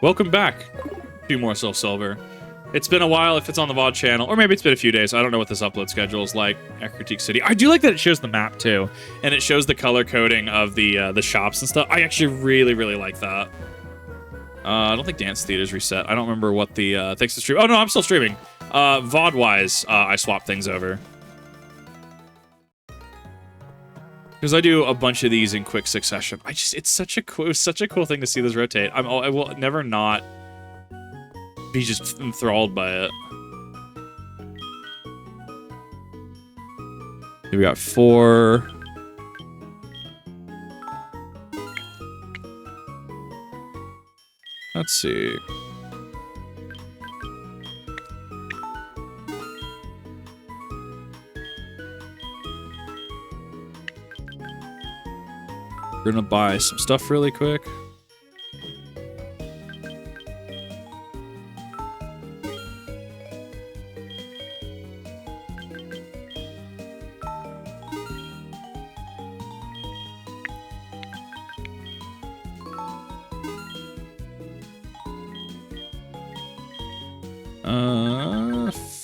Welcome back to More Self Silver. It's been a while if it's on the VOD channel, or maybe it's been a few days. I don't know what this upload schedule is like. Ecruteak City. I do like that it shows the map too, and it shows the color coding of the shops and stuff. I actually really like that. I don't think Dance Theater's reset. I don't remember what the thanks to stream. Oh no, I'm still streaming. VOD wise, I swapped things over. Because I do a bunch of these in quick succession. It's such a cool thing to see this rotate. I will never not be just enthralled by it. Here we got 4. Let's see. We're gonna buy some stuff really quick.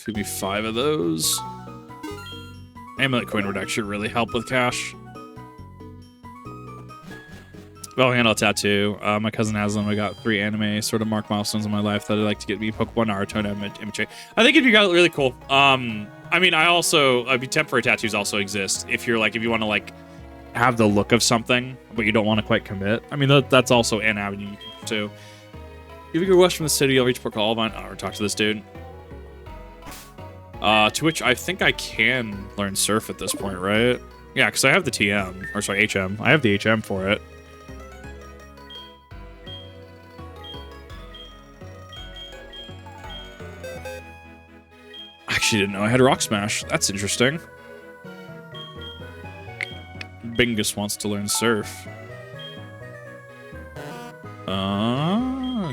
Give me 5 of those. Amulet coin reduction really help with cash. Bell handle tattoo. My cousin has them. I got 3 anime sort of mark milestones in my life that I'd like to get me. Pokemon, Naruto, and image. I think if you got it, really cool. I mean, temporary tattoos also exist. If you want to have the look of something, but you don't want to quite commit. I mean, that's also an avenue you can pursue. If you go west from the city, I'll reach Port Olivine. Or talk to this dude. To which I think I can learn surf at this point, right? Yeah, because I have the TM. Or sorry, HM. I have the HM for it. Actually didn't know I had Rock Smash. That's interesting. Bingus wants to learn Surf.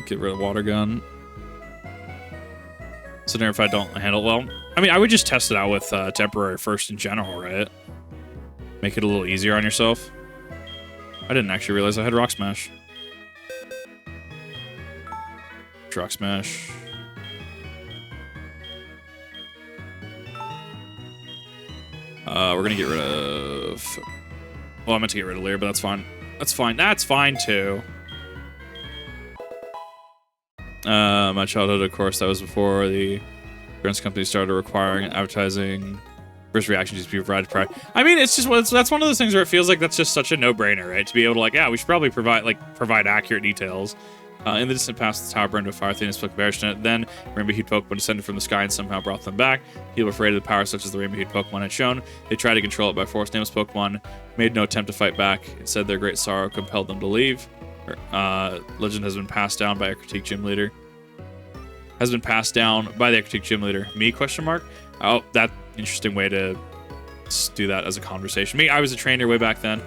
Get rid of Water Gun. So now if I don't handle it well. I mean, I would just test it out with Temporary first in general, right? Make it a little easier on yourself. I didn't actually realize I had Rock Smash. Rock Smash. We're gonna get rid of... Well, I meant to get rid of Lear, but that's fine. That's fine. That's fine, too. My childhood, of course, that was before the insurance company started requiring advertising. First reaction just be provided prior. I mean, it's just that's one of those things where it feels like that's just such a no-brainer, right? To be able to, yeah, we should probably provide accurate details. In the distant past, the tower burned with fire, Thenis took bearish in it. Then, rainbow-hued Pokemon descended from the sky and somehow brought them back. People afraid of the power such as the rainbow-hued Pokemon had shown. They tried to control it by force. Nameless Pokemon made no attempt to fight back. Instead, their great sorrow compelled them to leave. Legend has been passed down by Ecruteak Gym Leader. Has been passed down by the Ecruteak Gym Leader. Me, question mark? Oh, that interesting way to do that as a conversation. Me, I was a trainer way back then.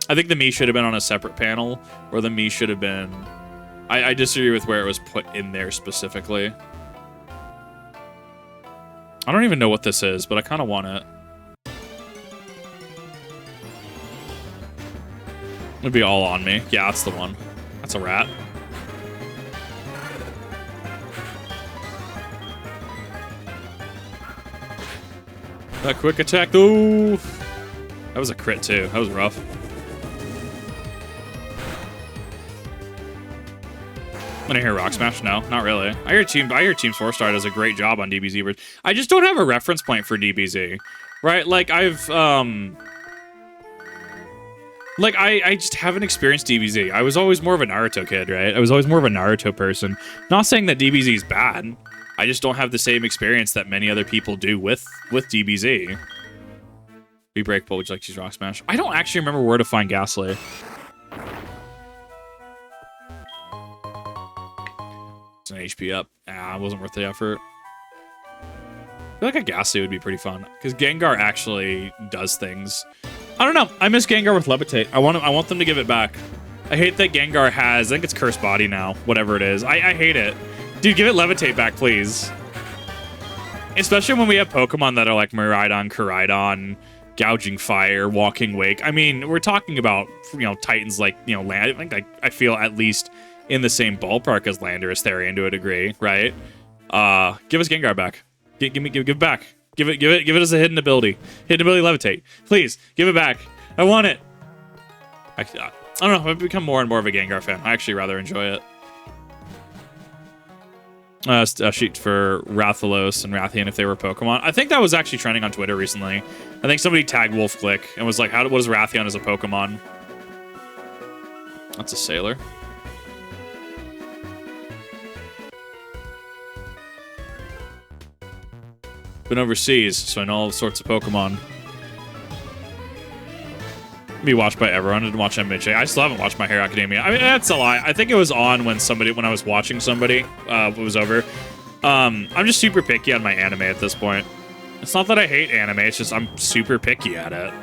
I think the me should have been on a separate panel, or the me should have been... I disagree with where it was put in there specifically. I don't even know what this is, but I kind of want it. It'd be all on me. Yeah, that's the one. That's a rat. That quick attack, ooh! That was a crit too. That was rough. I'm gonna hear Rock Smash? No, not really. I hear Team 4-Star does a great job on DBZ, but I just don't have a reference point for DBZ, right? Like I just haven't experienced DBZ. I was always more of a Naruto kid, right? I was always more of a Naruto person. Not saying that DBZ is bad. I just don't have the same experience that many other people do with DBZ. Re-breakable, would you like to use Rock Smash? I don't actually remember where to find Ghastly. It's an HP up. Ah, it wasn't worth the effort. I feel like a Ghastly would be pretty fun, because Gengar actually does things. I don't know. I miss Gengar with Levitate. I want them to give it back. I hate that Gengar has... I think it's Cursed Body now. Whatever it is. I hate it. Dude, give it Levitate back, please. Especially when we have Pokemon that are like Miraidon, Koraidon, Gouging Fire, Walking Wake. I mean, we're talking about, you know, Titans like, you know, Land. I think I feel at least in the same ballpark as Landorus Therian to a degree, right? Give us Gengar back. Give it back. Give it as a hidden ability. Hidden ability Levitate. Please, give it back. I want it. I don't know. I've become more and more of a Gengar fan. I actually rather enjoy it. A sheet for Rathalos and Rathian if they were Pokemon. I think that was actually trending on Twitter recently. I think somebody tagged Wolf Click and was like, what is Rathian as a Pokemon? That's a sailor. Been overseas, so I know all sorts of Pokemon. Be watched by everyone. I didn't watch MJ. I still haven't watched My Hero Academia. I mean, that's a lie. I think it was on when I was watching somebody. It was over. I'm just super picky on my anime at this point. It's not that I hate anime. It's just I'm super picky at it.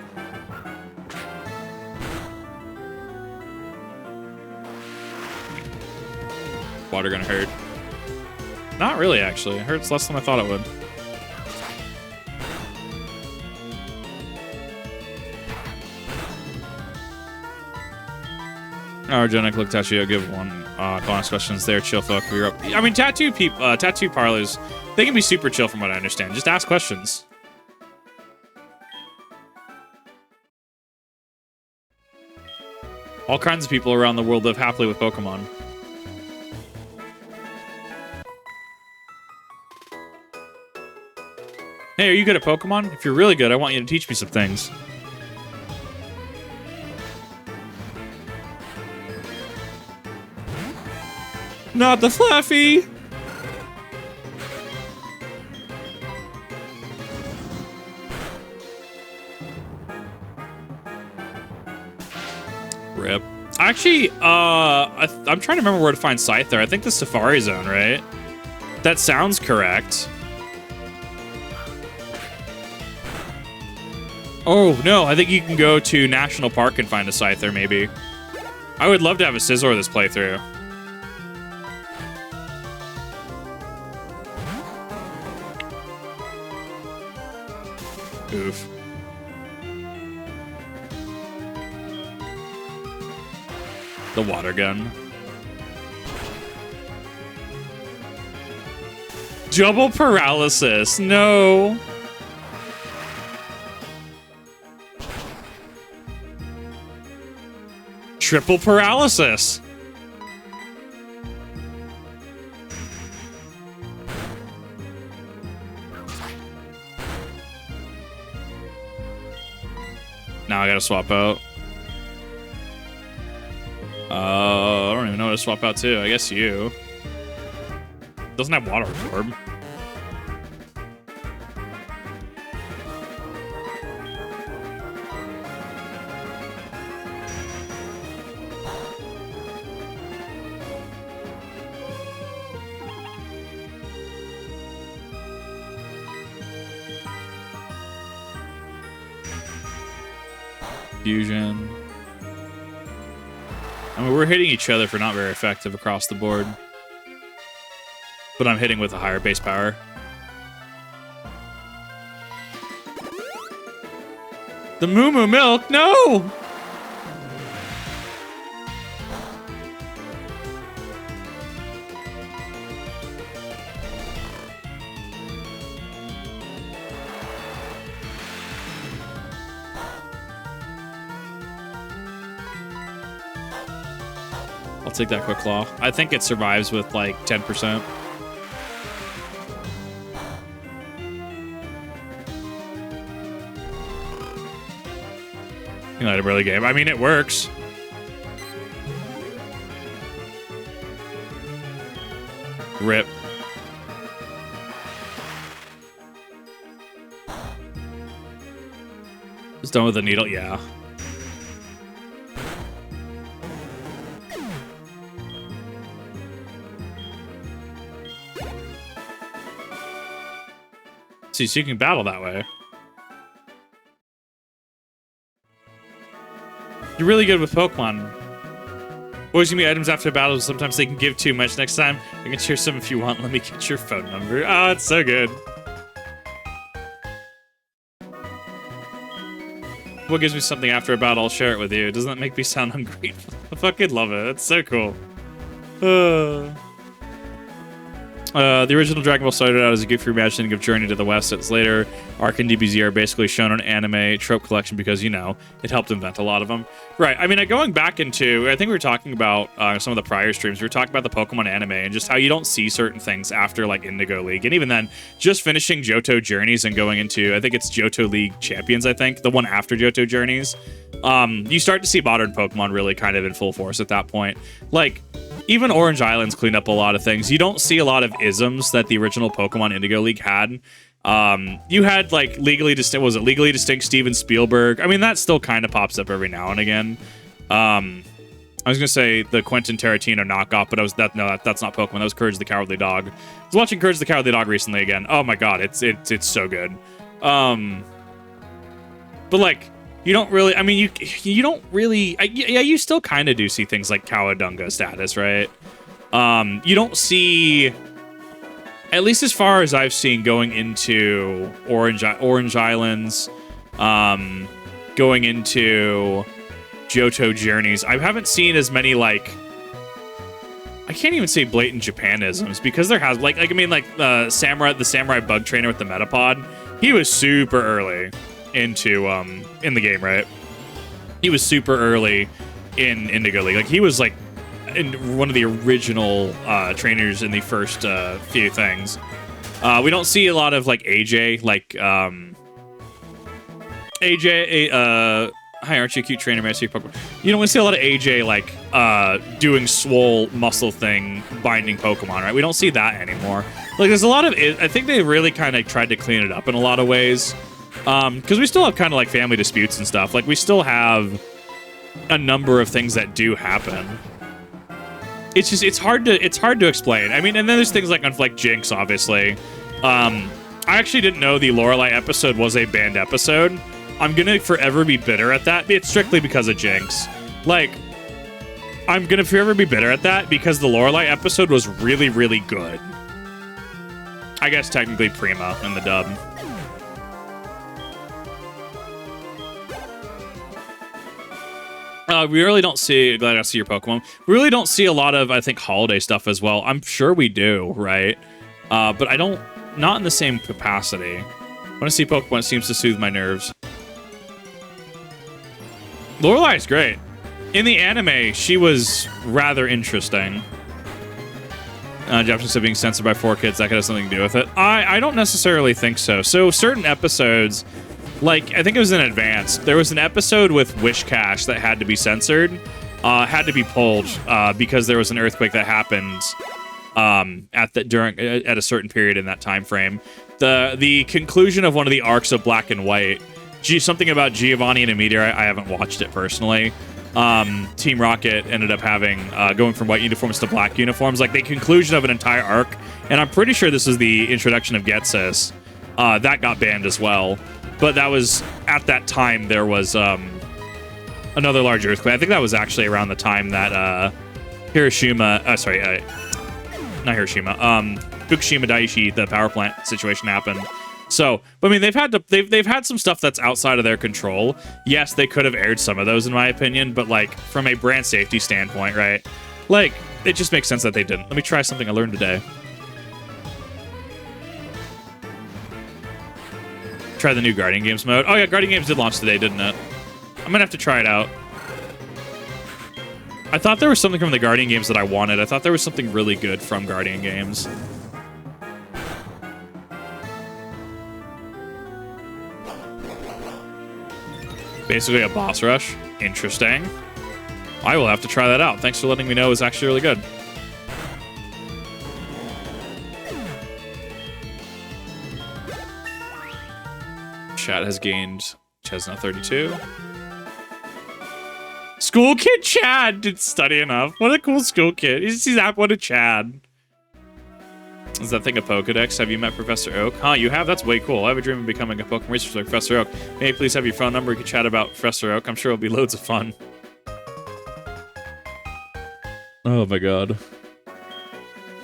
Water gonna hurt? Not really, actually. It hurts less than I thought it would. Orogenic looked at you. Give one. Bonus questions there. Chill folk. We're up. I mean, tattoo parlors, they can be super chill from what I understand. Just ask questions. All kinds of people around the world live happily with Pokemon. Hey, are you good at Pokemon? If you're really good, I want you to teach me some things. Not the Fluffy! Rip. Actually, I'm trying to remember where to find Scyther. I think the Safari Zone, right? That sounds correct. Oh, no, I think you can go to National Park and find a Scyther, maybe. I would love to have a Scizor this playthrough. Oof. The water gun. Double paralysis. No. Triple paralysis. Now I gotta swap out. I don't even know what to swap out to. I guess you. Doesn't have water absorb. Fusion. I mean, we're hitting each other for not very effective across the board. But I'm hitting with a higher base power. The Moo Moo Milk, no! I'll take that Quick Claw. I think it survives with like 10%. You know, early game. I mean, it works. Rip. Just done with the needle, yeah. See, so you can battle that way. You're really good with Pokemon. Always give me items after battles. Sometimes they can give too much. Next time, I can share some if you want. Let me get your phone number. Oh, it's so good. what gives me something after a battle, I'll share it with you. Doesn't that make me sound ungrateful? I fucking love it. It's so cool. The original Dragon Ball started out as a goofy reimagining of Journey to the West. Its later arc and DBZ are basically shown on anime trope collection because, you know, it helped invent a lot of them. Right. I mean, going back into, I think we were talking about some of the prior streams. We were talking about the Pokemon anime and just how you don't see certain things after, like, Indigo League. And even then, just finishing Johto Journeys and going into, I think it's Johto League Champions, I think, the one after Johto Journeys. You start to see modern Pokemon really kind of in full force at that point. Like, even Orange Islands cleaned up a lot of things. You don't see a lot of isms that the original Pokemon Indigo League had. You had, like, legally distinct Steven Spielberg. I mean, that still kind of pops up every now and again. I was gonna say the Quentin Tarantino knockoff, but that's not Pokemon. That was Courage the Cowardly Dog. I was watching Courage the Cowardly Dog recently again. Oh my god, it's so good. But like, you don't really, I mean, you don't really, yeah, you still kind of do see things like Cowabunga status, right? You don't see, at least as far as I've seen, going into Orange Islands, going into Johto Journeys, I haven't seen as many, like, I can't even say blatant Japanisms, because there has, like I mean, like, the Samurai Bug Trainer with the Metapod, he was super early into in the game, right? He was super early in Indigo League. Like, he was like in one of the original trainers in the first few things. We don't see a lot of like AJ, like AJ. Hi, aren't you a cute trainer? May I see your Pokemon? You don't see a lot of AJ like doing swole muscle thing, binding Pokemon, right? We don't see that anymore. Like, there's a lot of I think they really kind of tried to clean it up in a lot of ways. Because we still have kind of like family disputes and stuff. Like, we still have a number of things that do happen. It's just, it's hard to explain. I mean, and then there's things like Jinx, obviously. I actually didn't know the Lorelei episode was a banned episode. I'm gonna forever be bitter at that. It's strictly because of Jinx. Like, I'm gonna forever be bitter at that because the Lorelei episode was really, really good. I guess technically Prima in the dub. We really don't see, glad I see your Pokemon. We really don't see a lot of, I think, holiday stuff as well. I'm sure we do, right? But I don't, not in the same capacity. When I see Pokemon, it seems to soothe my nerves. Lorelei is great. In the anime, she was rather interesting. Jefferson said being censored by 4 kids, that could have something to do with it. I don't necessarily think so. So certain episodes, like, I think it was in Advance, there was an episode with Wishcash that had to be censored, had to be pulled, because there was an earthquake that happened at a certain period in that time frame. The conclusion of one of the arcs of Black and White, something about Giovanni and a meteor, I haven't watched it personally. Team Rocket ended up having going from white uniforms to black uniforms, like the conclusion of an entire arc, and I'm pretty sure this is the introduction of Getsus. That got banned as well. But that was, at that time, there was another large earthquake. I think that was actually around the time that Fukushima Daiichi, the power plant situation happened. So, but I mean, they've had some stuff that's outside of their control. Yes, they could have aired some of those, in my opinion, but like, from a brand safety standpoint, right? Like, it just makes sense that they didn't. Let me try something I learned today. Try the new Guardian Games mode. Oh yeah, Guardian Games did launch today, didn't it? I'm gonna have to try it out. I thought there was something from the Guardian Games that I wanted. I thought there was something really good from Guardian Games. Basically a boss rush. Interesting. I will have to try that out. Thanks for letting me know. It was actually really good. Chat has gained Chesna 32. School kid Chad did study enough. What a cool school kid. He's that what a Chad. Is that thing a Pokedex? Have you met Professor Oak? Huh, you have? That's way cool. I have a dream of becoming a Pokemon researcher like Professor Oak. May I please have your phone number? We can chat about Professor Oak. I'm sure it'll be loads of fun. Oh my god.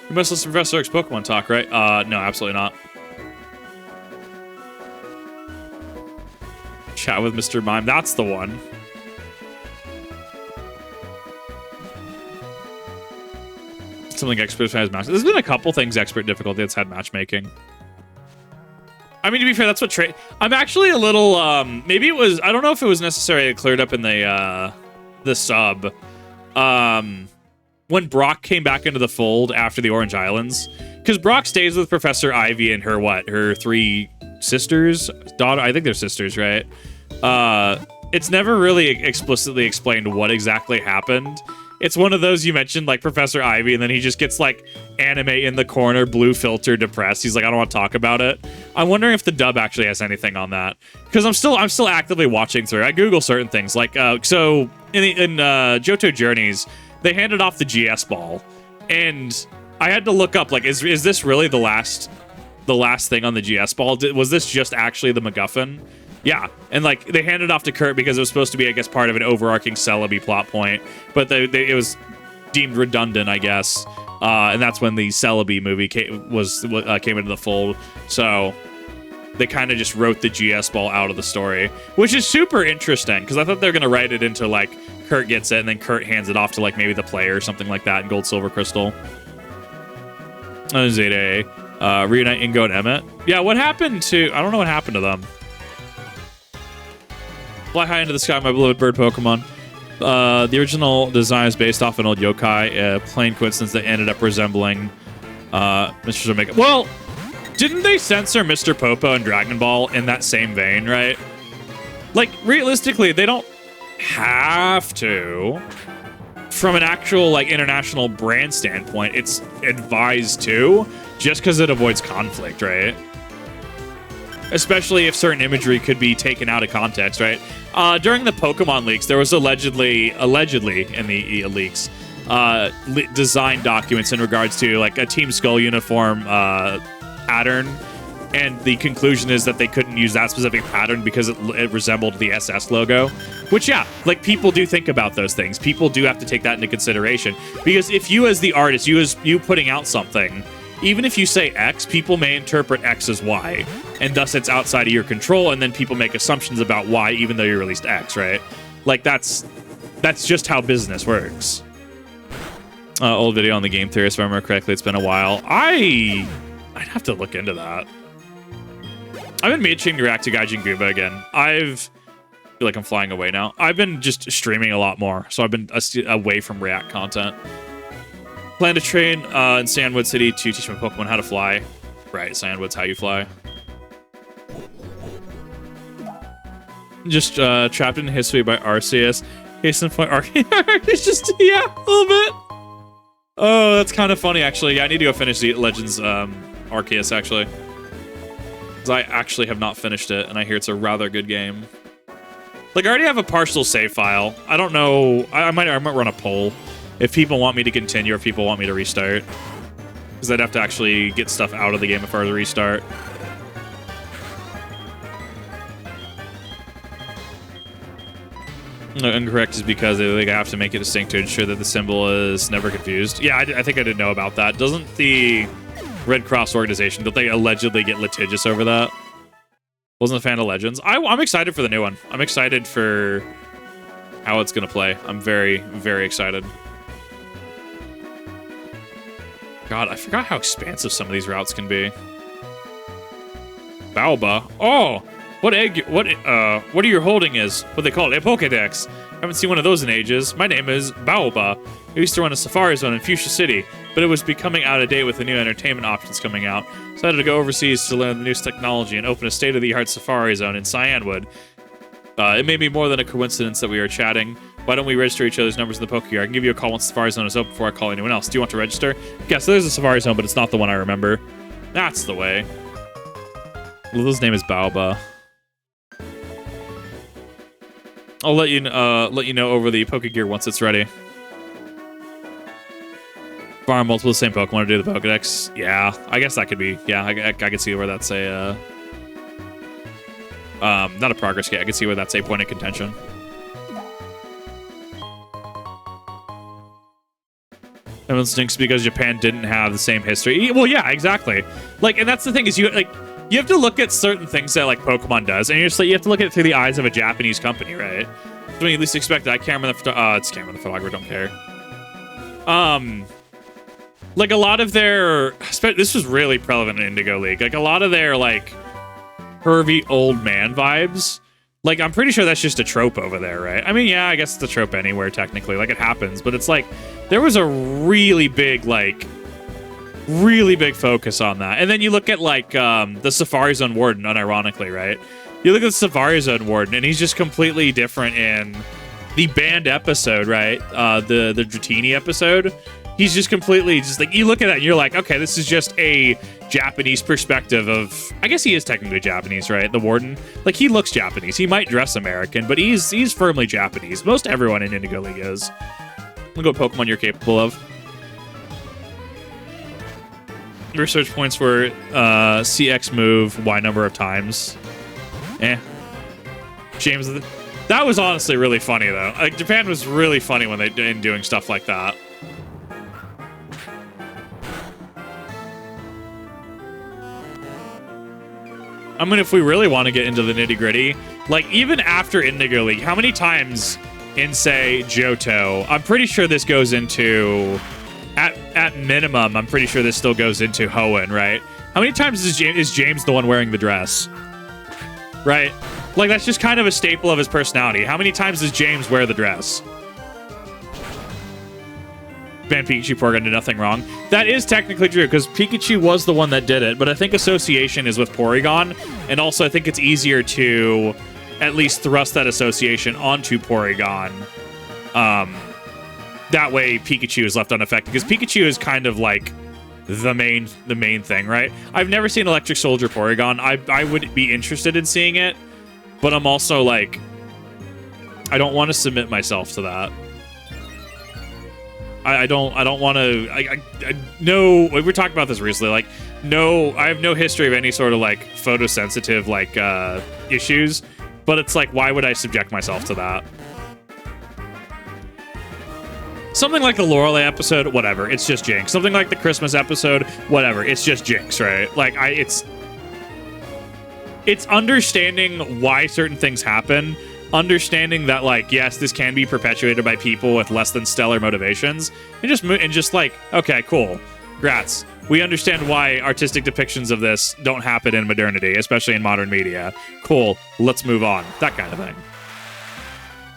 You must listen to Professor Oak's Pokemon talk, right? No, absolutely not. Chat with Mr. Mime. That's the one. Something expert has match. There's been a couple things expert difficulty that's had matchmaking. I mean, to be fair, that's what I'm actually a little, maybe it was, I don't know if it was necessarily cleared up in the sub. When Brock came back into the fold after the Orange Islands, because Brock stays with Professor Ivy and her 3 sisters, daughter, I think they're sisters, right? It's never really explicitly explained what exactly happened. It's one of those you mentioned, like Professor Ivy, and then he just gets like anime in the corner, blue filter, depressed. He's like, I don't want to talk about it. I'm wondering if the dub actually has anything on that, because I'm still actively watching through. I Google certain things, like so in Johto Journeys, they handed off the GS ball, and I had to look up like, is this really the last thing on the GS ball? Was this just actually the MacGuffin? Yeah, and like they handed off to Kurt because it was supposed to be, I guess, part of an overarching Celebi plot point, but it was deemed redundant, I guess, and that's when the Celebi movie came into the fold. So they kind of just wrote the GS ball out of the story, which is super interesting because I thought they were gonna write it into like Kurt gets it and then Kurt hands it off to like maybe the player or something like that in Gold, Silver, Crystal. Zeta reunite Ingo and Emmett. Yeah, what happened to? I don't know what happened to them. Fly high into the sky, my beloved bird Pokemon. The original design is based off an old yokai. A plain coincidence that ended up resembling Mr. Omega. Well, didn't they censor Mr. Popo and Dragon Ball in that same vein, right? Like, realistically, they don't have to. From an actual, like, international brand standpoint, it's advised to, just because it avoids conflict, right? Especially if certain imagery could be taken out of context, right? During the Pokemon leaks, there was allegedly in the leaks, design documents in regards to like a Team Skull uniform pattern, and the conclusion is that they couldn't use that specific pattern because it resembled the SS logo. Which, yeah, like people do think about those things. People do have to take that into consideration, because if you as the artist, you putting out something, even if you say X, people may interpret X as Y, and thus it's outside of your control, and then people make assumptions about Y even though you released X, right? Like, that's just how business works. Old video on the Game Theorist, if I remember correctly. It's been a while. I'd have to look into that. I've been itching to react to Gaijin Guba again. I feel like I'm flying away now. I've been just streaming a lot more, so I've been away from React content. Plan to train in Cianwood City to teach my Pokemon how to fly. Right, Cianwood's how you fly. Just trapped in history by Arceus. Hasten point Arceus. Just, yeah, a little bit. Oh, that's kind of funny, actually. Yeah, I need to go finish the Legends Arceus, actually. Because I actually have not finished it, and I hear it's a rather good game. Like, I already have a partial save file. I don't know. I might run a poll if people want me to continue or if people want me to restart. Because I'd have to actually get stuff out of the game if I were to restart. No, incorrect is because they have to make it distinct to ensure that the symbol is never confused. Yeah, I think I did know about that. Doesn't the Red Cross organization, don't they allegedly get litigious over that? Wasn't a fan of Legends. I'm excited for the new one. I'm excited for how it's going to play. I'm very, very excited. God, I forgot how expansive some of these routes can be. Baoba. Oh! What are you holding is what they call it, a Pokedex. Haven't seen one of those in ages. My name is Baoba. I used to run a Safari Zone in Fuchsia City, but it was becoming out of date with the new entertainment options coming out. So I had to go overseas to learn the newest technology and open a state-of-the-art Safari Zone in Cianwood. It may be more than a coincidence that we are chatting. Why don't we register each other's numbers in the Pokegear? I can give you a call once the Safari Zone is open before I call anyone else. Do you want to register? Yeah, so there's a Safari Zone, but it's not the one I remember. That's the way. Little's name is Baoba. I'll let you know over the Pokegear once it's ready. Farm multiple the same Pokemon to do the Pokedex. Yeah, I guess that could be. Yeah, I could see where that's a not a progress kit. I could see where that's a point of contention. Everyone stinks because Japan didn't have the same history. Well, yeah, exactly. Like, and that's the thing is, you like you have to look at certain things that like Pokemon does, and you're just like, you have to look at it through the eyes of a Japanese company, right? So when you least expect it. Cameron it's Cameron the photographer, don't care. Like a lot of their, this was really prevalent in Indigo League. Like a lot of their like pervy old man vibes. Like I'm pretty sure that's just a trope over there, right? I mean, yeah, I guess it's a trope anywhere technically. Like it happens, but it's like there was a really big focus on that. And then you look at like the Safari Zone Warden, unironically, right? You look at the Safari Zone Warden, and he's just completely different in the banned episode, right? The Dratini episode. He's just completely just like, you look at that and you're like, okay, this is just a Japanese perspective of, I guess he is technically Japanese, right? The Warden. Like he looks Japanese. He might dress American, but he's firmly Japanese. Most everyone in Indigo League is. Look what Pokemon you're capable of. Research points were CX move Y number of times. James, that was honestly really funny though. Like Japan was really funny when they in doing stuff like that. I mean, if we really want to get into the nitty gritty, like even after Indigo League, how many times in say Johto, I'm pretty sure this goes into, at minimum, I'm pretty sure this still goes into Hoenn, right? How many times is James the one wearing the dress? Right? Like that's just kind of a staple of his personality. How many times does James wear the dress? Ban Pikachu Porygon did nothing wrong. That is technically true, because Pikachu was the one that did it, but I think association is with Porygon, and also I think it's easier to at least thrust that association onto Porygon. That way Pikachu is left unaffected, because Pikachu is kind of like the main thing, right? I've never seen Electric Soldier Porygon. I would be interested in seeing it, but I'm also like, I don't want to submit myself to that. I don't want to. I no. We were talking about this recently. Like, no, I have no history of any sort of like photosensitive like issues. But it's like, why would I subject myself to that? Something like the Lorelei episode, whatever. It's just Jinx. Something like the Christmas episode, whatever. It's just Jinx, right? Like, it's understanding why certain things happen. Understanding that, like, yes, this can be perpetuated by people with less than stellar motivations, and just like, okay, cool, grats. We understand why artistic depictions of this don't happen in modernity, especially in modern media. Cool, let's move on. That kind of thing.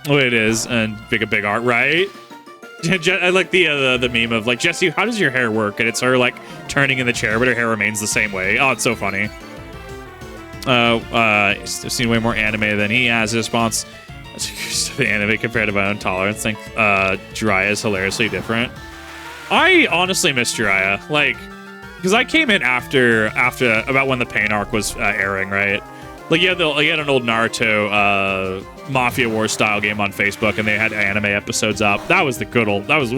What it is, and big art, right? I like the meme of like, Jesse, how does your hair work? And it's her like turning in the chair, but her hair remains the same way. Oh, it's so funny. I've seen way more anime than he has. His response to the anime compared to my own tolerance. I think Jiraiya is hilariously different. I honestly miss Jiraiya, like, because I came in after about when the Pain arc was airing, right? Like, you had an old Naruto Mafia Wars style game on Facebook, and they had anime episodes up. That was the good old. That was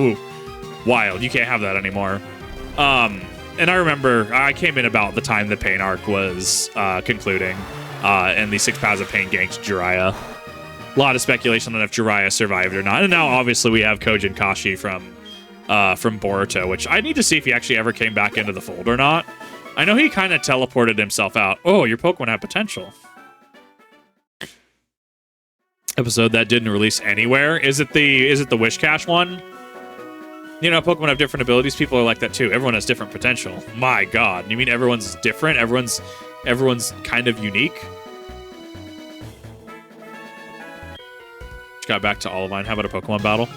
wild. You can't have that anymore. And I remember I came in about the time the Pain arc was concluding, and the 6 Paths of Pain ganked Jiraiya. A lot of speculation on if Jiraiya survived or not. And now, obviously, we have Kojin Kashi from Boruto, which I need to see if he actually ever came back into the fold or not. I know he kind of teleported himself out. Oh, your Pokemon have potential. Episode that didn't release anywhere. Is it the Wish Cache one? You know, Pokemon have different abilities. People are like that too. Everyone has different potential. My God, you mean everyone's different? Everyone's kind of unique. Just got back to Olivine. How about a Pokemon battle?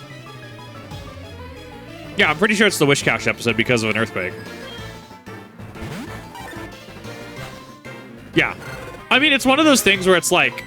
Yeah, I'm pretty sure it's the Wish Cache episode because of an earthquake. Yeah, I mean, it's one of those things where it's like,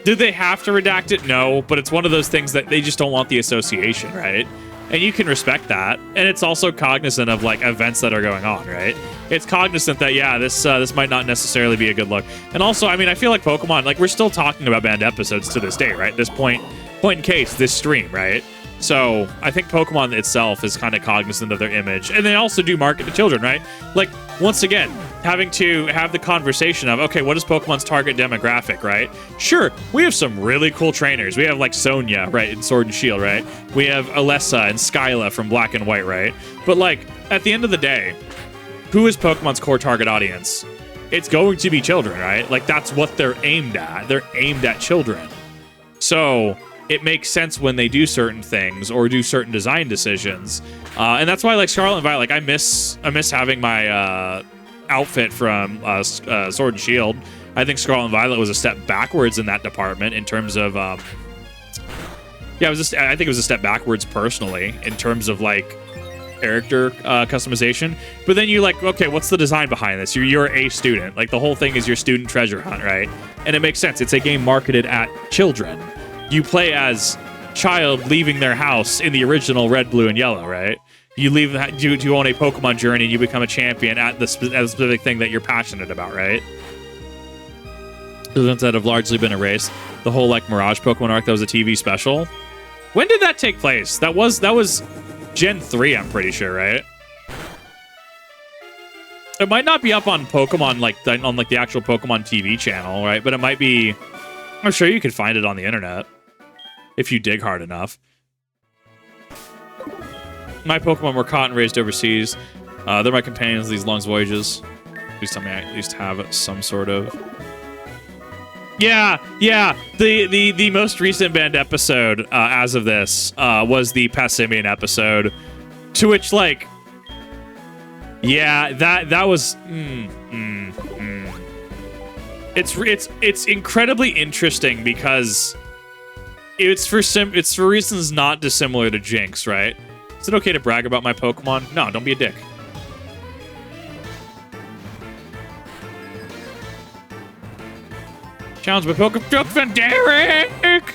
did they have to redact it? No, but it's one of those things that they just don't want the association, right? And you can respect that. And it's also cognizant of like events that are going on, right? It's cognizant that, yeah, this might not necessarily be a good look. And also, I mean, I feel like Pokemon, like, we're still talking about banned episodes to this day, right? This point in case, this stream, right? So I think Pokemon itself is kind of cognizant of their image. And they also do market to children, right? Like, once again, having to have the conversation of, okay, what is Pokemon's target demographic, right? Sure, we have some really cool trainers. We have, like, Sonia, right, in Sword and Shield, right? We have Alessa and Skyla from Black and White, right? But, like, at the end of the day, who is Pokemon's core target audience? It's going to be children, right? Like, that's what they're aimed at. They're aimed at children. So it makes sense when they do certain things or do certain design decisions. And that's why, like, Scarlet and Violet, like, I miss having my outfit from Sword and Shield. I think Scarlet and Violet was a step backwards in that department in terms of... yeah, I think it was a step backwards personally in terms of, like, character customization. But then you like, okay, what's the design behind this? You're a student. Like, the whole thing is your student treasure hunt, right? And it makes sense. It's a game marketed at children. You play as child leaving their house in the original Red, Blue, and Yellow, right? You leave, you own a Pokemon journey, and you become a champion at the specific thing that you're passionate about, right? Those ones that have largely been erased. The whole, like, Mirage Pokemon arc that was a TV special. When did that take place? That was Gen 3, I'm pretty sure, right? It might not be up on Pokemon, like, on the actual Pokemon TV channel, right? But it might be... I'm sure you could find it on the internet if you dig hard enough. My Pokemon were caught and raised overseas. They're my companions these long voyages. Please tell me I at least have some sort of... Yeah. The most recent banned episode as of this was the Passimian episode, to which, like, yeah, that was It's incredibly interesting because it's for reasons not dissimilar to Jinx, right? Is it okay to brag about my Pokemon? No, don't be a dick. Challenge my Pokemon, Derek!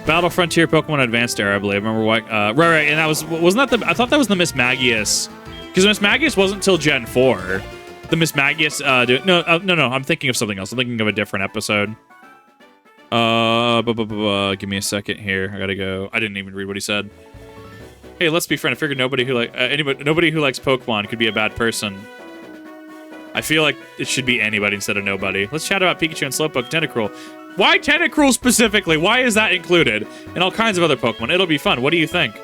Battle Frontier Pokemon Advanced era, I believe. Remember what? Right, and that wasn't that the? I thought that was the Miss Magius, because Miss Magius wasn't until Gen 4. The Miss Magius, no, I'm thinking of something else. I'm thinking of a different episode. Give me a second here. I gotta go. I didn't even read what he said. Hey, let's be friends. I figured nobody who likes Pokemon could be a bad person. I feel like it should be anybody instead of nobody. Let's chat about Pikachu and Slowpoke, Tentacruel. Why Tentacruel specifically? Why is that included? And all kinds of other Pokemon. It'll be fun. What do you think?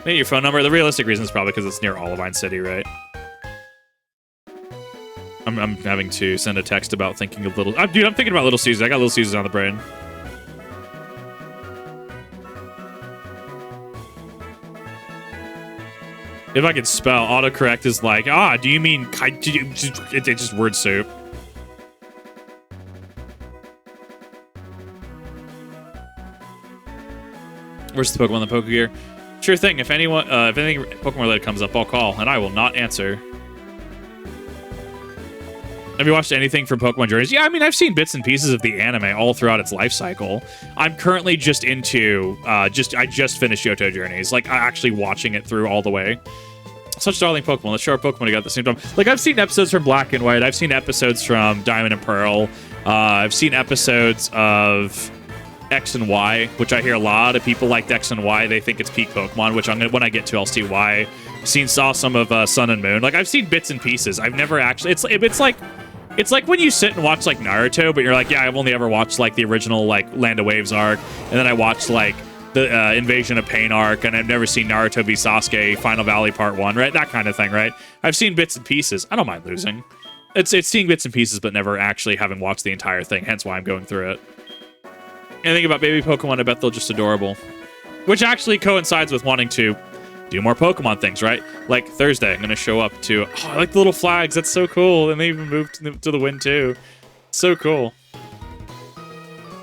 Maybe your phone number. The realistic reason is probably because it's near Olivine City, right? I'm having to send a text about thinking of Little... dude, I'm thinking about Little Caesars. I got Little Caesars on the brain. If I could spell, autocorrect is like, do you mean... It's just word soup. Where's the Pokemon in the Pokegear? Sure thing. If anything Pokemon related comes up, I'll call, and I will not answer. Have you watched anything from Pokemon Journeys? Yeah, I mean, I've seen bits and pieces of the anime all throughout its life cycle. I'm currently just into, I just finished Johto Journeys, like, actually watching it through all the way. Such darling Pokemon. Let's show our Pokemon together at the same time. Like, I've seen episodes from Black and White. I've seen episodes from Diamond and Pearl. I've seen episodes of X and Y, which I hear a lot of people liked X and Y. They think it's peak Pokemon, which when I get to, I'll see why. Saw some of Sun and Moon. Like, I've seen bits and pieces. I've never actually... It's like when you sit and watch, like, Naruto, but you're like, yeah, I've only ever watched, like, the original, like, Land of Waves arc, and then I watched, like, the Invasion of Pain arc, and I've never seen Naruto v Sasuke, Final Valley Part 1, right? That kind of thing, right? I've seen bits and pieces. I don't mind losing. It's seeing bits and pieces, but never actually having watched the entire thing, hence why I'm going through it. And think about baby Pokemon, I bet they're just adorable. Which actually coincides with wanting to do more Pokemon things, right? Like Thursday, I'm going to show up to... Oh, I like the little flags. That's so cool. And they even moved to the wind, too. So cool.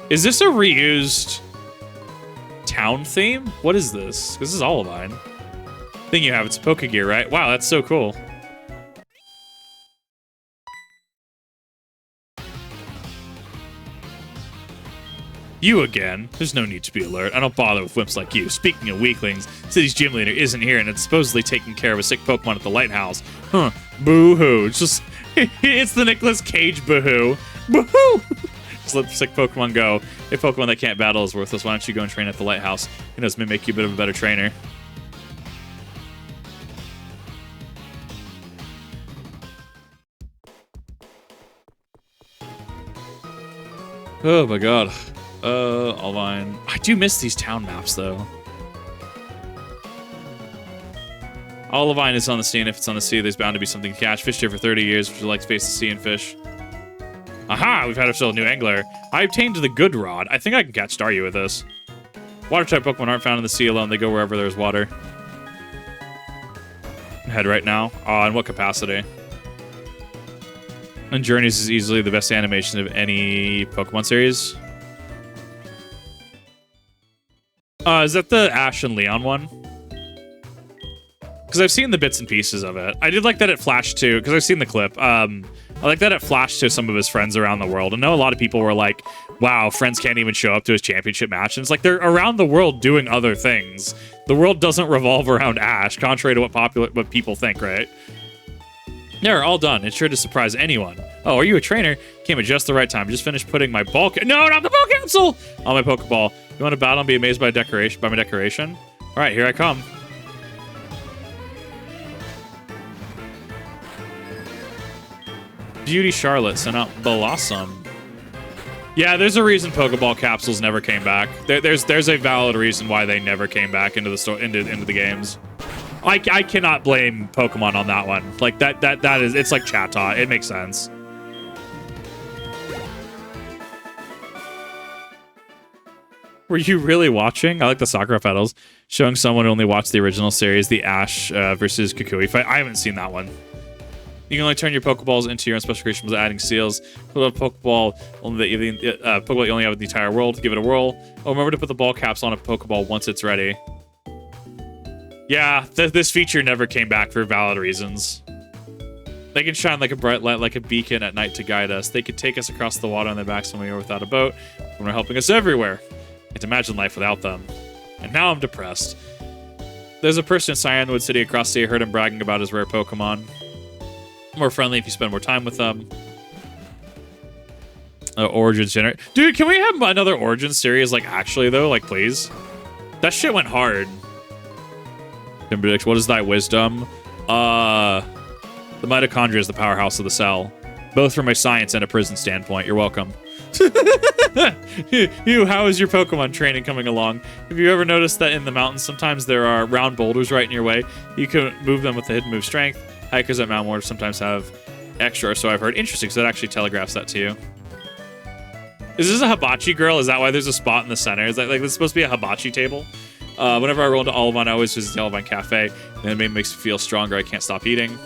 Is this a reused town theme? What is this? This is Olivine. Thing you have, it's Pokegear, right? Wow, that's so cool. You again. There's no need to be alert. I don't bother with wimps like you. Speaking of weaklings, City's gym leader isn't here and it's supposedly taking care of a sick Pokemon at the Lighthouse. Huh. Boo-hoo. It's just... it's the Nicolas Cage boo-hoo. Boo-hoo! Just let the sick Pokemon go. If Pokemon that can't battle is worthless, why don't you go and train at the Lighthouse? Who knows, may make you a bit of a better trainer. Oh my god. Olivine. I do miss these town maps, though. Olivine is on the sea, and if it's on the sea, there's bound to be something to catch. Fished here for 30 years, would you like to face the sea and fish? Aha! We've had ourselves a new angler. I obtained the good rod. I think I can catch Staryu with this. Water-type Pokemon aren't found in the sea alone. They go wherever there's water. Head right now. In what capacity? And Journeys is easily the best animation of any Pokemon series. Is that the Ash and Leon one? Because I've seen the bits and pieces of it. I did like that it flashed to, because I've seen the clip. I like that it flashed to some of his friends around the world. I know a lot of people were like, wow, friends can't even show up to his championship match. And it's like they're around the world doing other things. The world doesn't revolve around Ash, contrary to what people think, right? They're all done. It's sure to surprise anyone. Oh, are you a trainer? Came at just the right time. Just finished putting my ball... No, not the ball capsule! On my Pokeball. You want to battle and be amazed by my decoration? All right, here I come. Beauty Charlotte sent out Blossom. Yeah, there's a reason Pokeball capsules never came back. There's a valid reason why they never came back into the into the games. I cannot blame Pokemon on that one. Like that is, it's like Chatot. It makes sense. Were you really watching? I like the Sakura petals. Showing someone who only watched the original series, the Ash versus Kukui fight. I haven't seen that one. You can only turn your Pokeballs into your own special creations by adding seals. Put a Pokeball only Pokeball you only have in the entire world. Give it a whirl. Oh, remember to put the ball caps on a Pokeball once it's ready. Yeah, this feature never came back for valid reasons. They can shine like a bright light, like a beacon at night to guide us. They could take us across the water on their backs when we were without a boat. When they're helping us everywhere. Can't imagine life without them. And now I'm depressed. There's a person in Cianwood City across the sea. I heard him bragging about his rare Pokemon. More friendly if you spend more time with them. Origins generate. Dude, can we have another Origins series, like, actually, though? Like, please? That shit went hard. What is thy wisdom? The mitochondria is the powerhouse of the cell. Both from a science and a prison standpoint. You're welcome. How is your Pokemon training coming along? Have you ever noticed that in the mountains, sometimes there are round boulders right in your way? You can move them with the hidden move strength. Hikers at Mount Moore sometimes have extra, so I've heard. Interesting, so that actually telegraphs that to you. Is this a hibachi girl? Is that why there's a spot in the center? Is that like this supposed to be a hibachi table? Whenever I roll into Olivine, I always visit the Olivine Cafe, and it makes me feel stronger. I can't stop eating.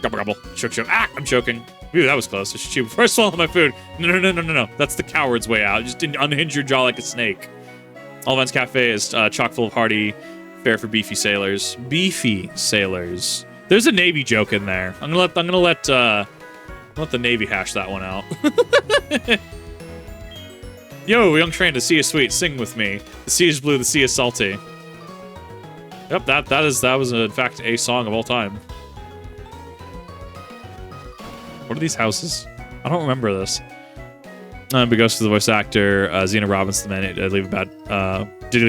Gobble, gobble. Choke, choke. Ah, I'm choking. Ooh, that was close. I should chew before I swallow my food. No. That's the coward's way out. Just unhinge your jaw like a snake. Olivine's Cafe is chock full of hearty fare for beefy sailors. Beefy sailors. There's a Navy joke in there. I'm gonna let the Navy hash that one out. Yo, young train, the sea is sweet. Sing with me. The sea is blue. The sea is salty. Yep, that was in fact a song of all time. What are these houses? I don't remember this. But goes to the voice actor Xena Robinson. Man, did leave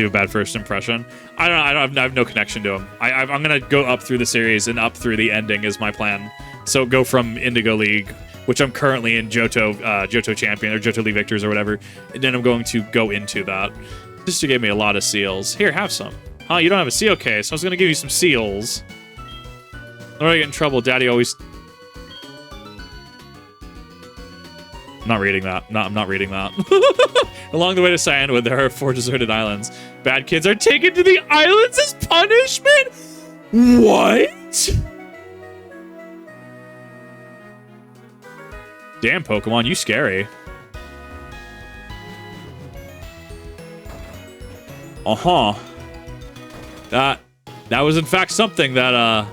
a bad first impression. I have no connection to him. I'm gonna go up through the series and up through the ending is my plan. So go from Indigo League, which I'm currently in Johto Champion or Johto League Victors or whatever, and then I'm going to go into that. Sister gave me a lot of seals. Here, have some. Huh? You don't have a seal case. I was gonna give you some seals. When I get in trouble, Daddy always. I'm not reading that. No, I'm not reading that. Along the way to Cianwood, there are 4 deserted islands. Bad kids are taken to the islands as punishment? What? Damn, Pokemon, you scary. Uh-huh. That was in fact something that,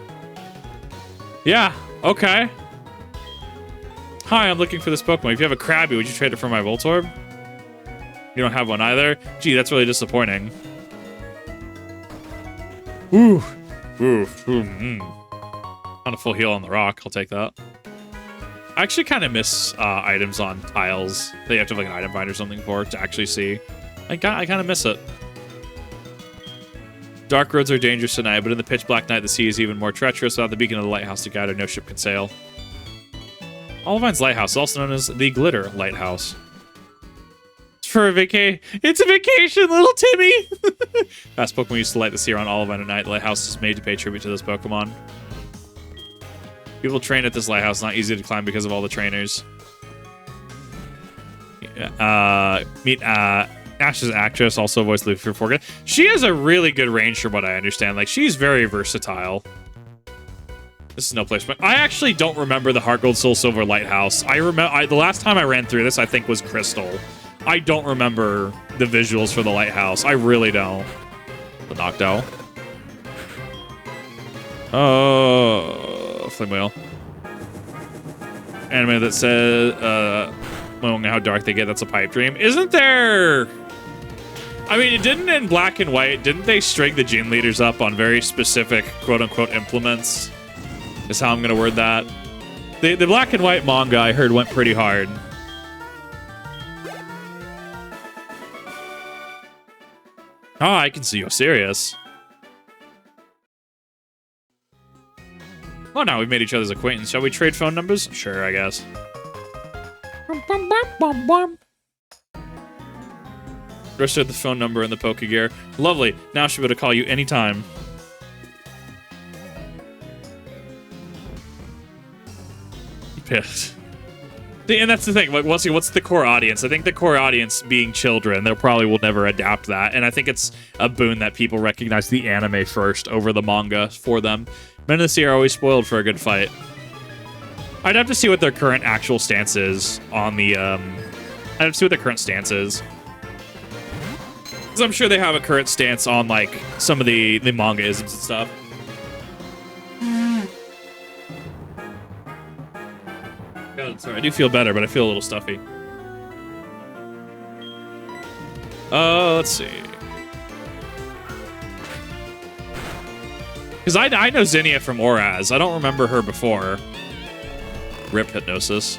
yeah, okay. Hi, I'm looking for this Pokemon. If you have a Krabby, would you trade it for my Voltorb? You don't have one either? Gee, that's really disappointing. Ooh. On a full heal on the rock. I'll take that. I actually kind of miss items on tiles that you have to have like an item find or something for to actually see. I kind of miss it. Dark roads are dangerous tonight, but in the pitch black night, the sea is even more treacherous. Without the beacon of the lighthouse to guide her, no ship can sail. Olivine's Lighthouse is also known as the Glitter Lighthouse. It's for a vacation. It's a vacation, little Timmy. Fast Pokemon used to light the sea around Olivine at night. The lighthouse is made to pay tribute to those Pokemon. People train at this lighthouse. Not easy to climb because of all the trainers. Meet Ash's actress, also voiced Luffy for Forget. She has a really good range from what I understand. Like, she's very versatile. This is no place, but I actually don't remember the Heart Gold Soul Silver Lighthouse. I remember the last time I ran through this, I think was Crystal. I don't remember the visuals for the Lighthouse. I really don't. The Noctowl. Oh, Flame Whale. Anime that says, knowing how dark they get, that's a pipe dream. Isn't there... I mean, it didn't in Black and White. Didn't they string the gym leaders up on very specific quote-unquote implements? Is how I'm going to word that. The Black and White manga, I heard, went pretty hard. Oh, I can see you're serious. Oh, now we've made each other's acquaintance. Shall we trade phone numbers? Sure, I guess. Registered the phone number in the Pokegear. Lovely. Now she'll be able to call you anytime. Pissed. And that's the thing. Like, what's the core audience? I think the core audience being children, they probably will never adapt that. And I think it's a boon that people recognize the anime first over the manga for them. Men of the Sea are always spoiled for a good fight. I'd have to see what their current actual stance is on the. I'd have to see what their current stance is. Because I'm sure they have a current stance on like some of the manga isms and stuff. God, sorry, I do feel better, but I feel a little stuffy. Let's see. Because I know Zinnia from Oraz. I don't remember her before. Rip Hypnosis.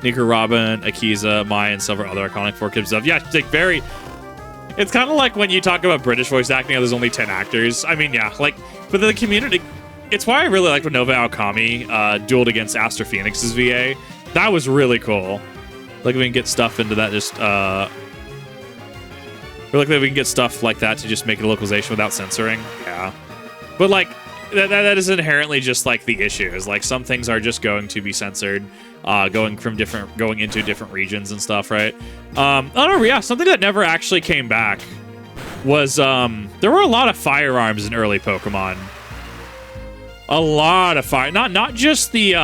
Nika, Robin, Akiza, Maya, and several other iconic 4-Kid stuff. Yeah, like very... It's kind of like when you talk about British voice acting, there's only 10 actors. I mean, yeah, like... But the community... It's why I really like when Nova Alchemy dueled against Aster Phoenix's VA. That was really cool. Like, if we can get stuff into that, just... Or like, if we can get stuff like that to just make a localization without censoring. Yeah. But, like, that is inherently just, like, the issue. Is, like, some things are just going to be censored, going into different regions and stuff, right? Oh, no, yeah, something that never actually came back was, there were a lot of firearms in early Pokemon. A lot of fire. Not just the,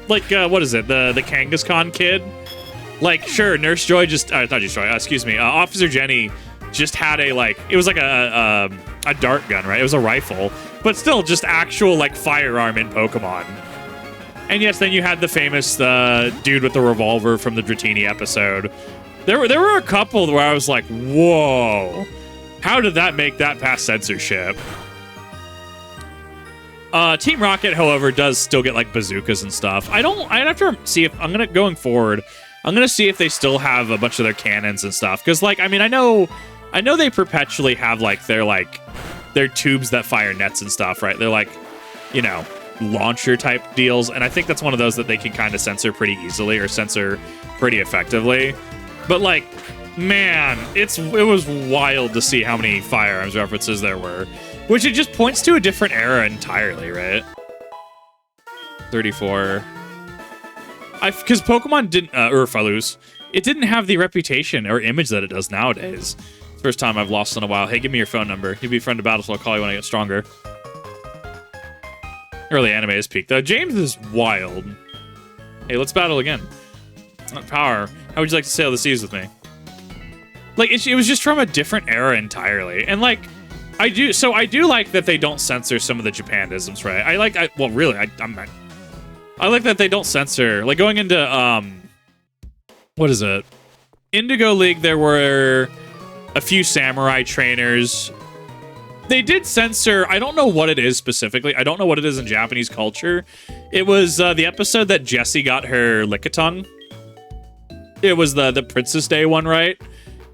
what is it? The Kangaskhan kid? Like, sure, Nurse Joy just, not Nurse Joy, excuse me, Officer Jenny just had a, like, it was like a dart gun, right? It was a rifle, but still just actual, like, firearm in Pokemon. And yes, then you had the famous dude with the revolver from the Dratini episode. There were a couple where I was like, whoa, how did that make that past censorship? Team Rocket, however, does still get, like, bazookas and stuff. I'd have to see if, going forward, I'm gonna see if they still have a bunch of their cannons and stuff. Because, like, I mean, I know they perpetually have, like, their tubes that fire nets and stuff, right? They're, like, you know, launcher-type deals. And I think that's one of those that they can kind of censor pretty easily or censor pretty effectively. But, like, man, it was wild to see how many firearms references there were. Which it just points to a different era entirely, right? 34. Because Pokemon didn't, Urfalus, it didn't have the reputation or image that it does nowadays. First time I've lost in a while. Hey, give me your phone number. You'll be a friend to battle, so I'll call you when I get stronger. Early anime is peaked, though. James is wild. Hey, let's battle again. Power, how would you like to sail the seas with me? Like, it was just from a different era entirely. And, like, I do like that they don't censor some of the Japanisms, right? I like that they don't censor, like, going into, what is it? Indigo League, there were a few samurai trainers. They did censor, I don't know what it is specifically. I don't know what it is in Japanese culture. It was the episode that Jessie got her Lickitung. It was the Princess Day one, right?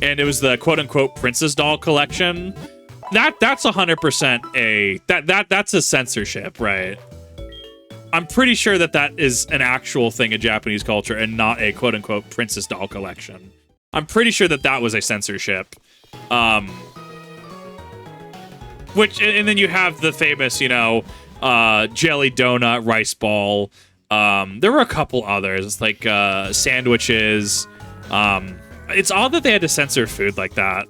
And it was the quote-unquote Princess Doll collection. That's 100% that's a censorship, right? I'm pretty sure that that is an actual thing in Japanese culture and not a quote-unquote princess doll collection. I'm pretty sure that that was a censorship. Which, and then you have the famous, you know, jelly donut, rice ball. There were a couple others, like sandwiches. It's odd that they had to censor food like that.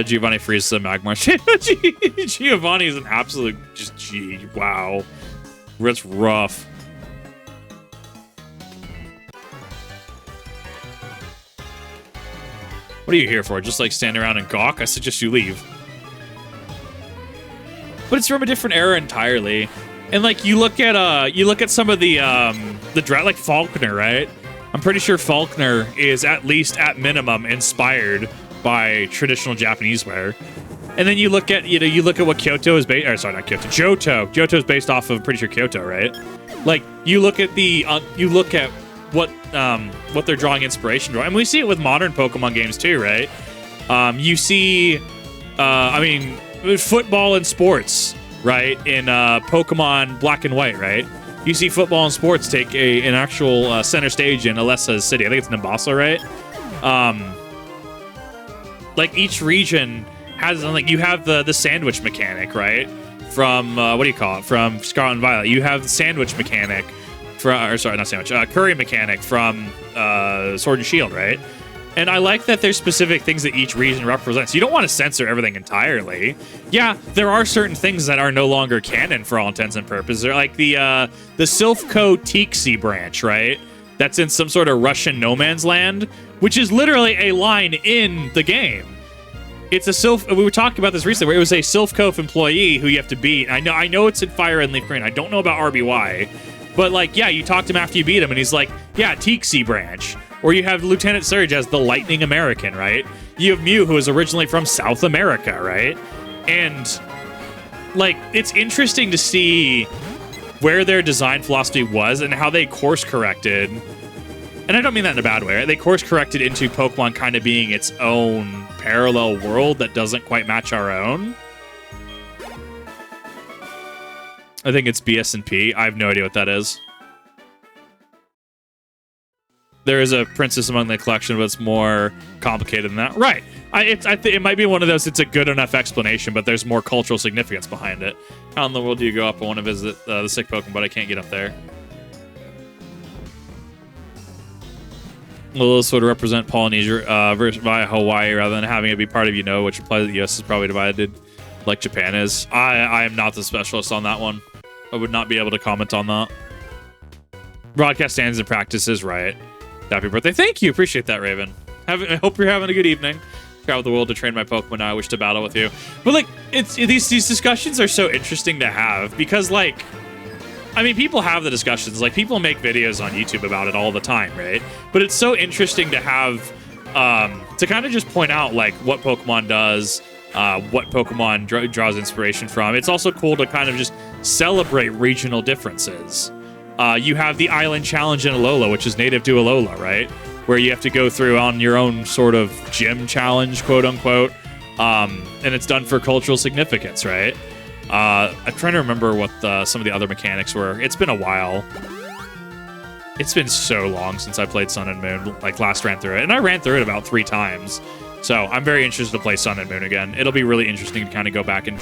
Giovanni freezes a Magmar. Giovanni is an absolute just wow. That's rough. What are you here for? Just like stand around and gawk? I suggest you leave. But it's from a different era entirely. And like you look at some of the like Faulkner, right? I'm pretty sure Faulkner is at least at minimum inspired by traditional Japanese wear. And then you look at what Kyoto is based, or sorry, not Kyoto, Johto. Johto is based off of, I'm pretty sure, Kyoto, right? Like you look at what they're drawing inspiration from, and we see it with modern Pokemon games too, right? You see, football and sports, right? In Pokemon Black and White, right? You see football and sports take an actual center stage in Alessa's city. I think it's Nimbasa, right? Like each region has, like, you have the sandwich mechanic, right? From what do you call it? From Scarlet and Violet. You have the sandwich mechanic curry mechanic from Sword and Shield, right? And I like that there's specific things that each region represents. You don't want to censor everything entirely. Yeah, there are certain things that are no longer canon for all intents and purposes. They're like the Silphco Tixi branch, right? That's in some sort of Russian no man's land, which is literally a line in the game. It's a we were talking about this recently, where it was a Silphco employee who you have to beat. I know it's in Fire and Leaf Green. I don't know about RBY. But, like, yeah, you talk to him after you beat him, and he's like, yeah, Tixi branch. Or you have Lieutenant Surge as the Lightning American, right? You have Mew, who is originally from South America, right? And, like, it's interesting to see where their design philosophy was and how they course-corrected. And I don't mean that in a bad way, right? They course-corrected into Pokemon kind of being its own parallel world that doesn't quite match our own. I think it's BS&P. I have no idea what that is. There is a princess among the collection, but it's more complicated than that. Right. It might be one of those, it's a good enough explanation, but there's more cultural significance behind it. How in the world do you go up? I want to visit the sick Pokemon, but I can't get up there. Well, this would represent Polynesia via Hawaii rather than having it be part of which implies that the US is probably divided like Japan is. I am not the specialist on that one. I would not be able to comment on that. Broadcast standards and practices, right. Happy birthday. Thank you. Appreciate that, Raven. I hope you're having a good evening. Travel the world to train my Pokemon now. I wish to battle with you. But, like, these discussions are so interesting to have because, like, I mean, people have the discussions. Like, people make videos on YouTube about it all the time, right? But it's so interesting to have, to kind of just point out, like, what Pokemon does, what Pokemon draws inspiration from. It's also cool to kind of just celebrate regional differences. You have the Island Challenge in Alola, which is native to Alola, right? Where you have to go through on your own sort of gym challenge, quote unquote. And it's done for cultural significance, right? I'm trying to remember what some of the other mechanics were. It's been a while. It's been so long since I played Sun and Moon, like last ran through it. And I ran through it about 3 times. So I'm very interested to play Sun and Moon again. It'll be really interesting to kind of go back and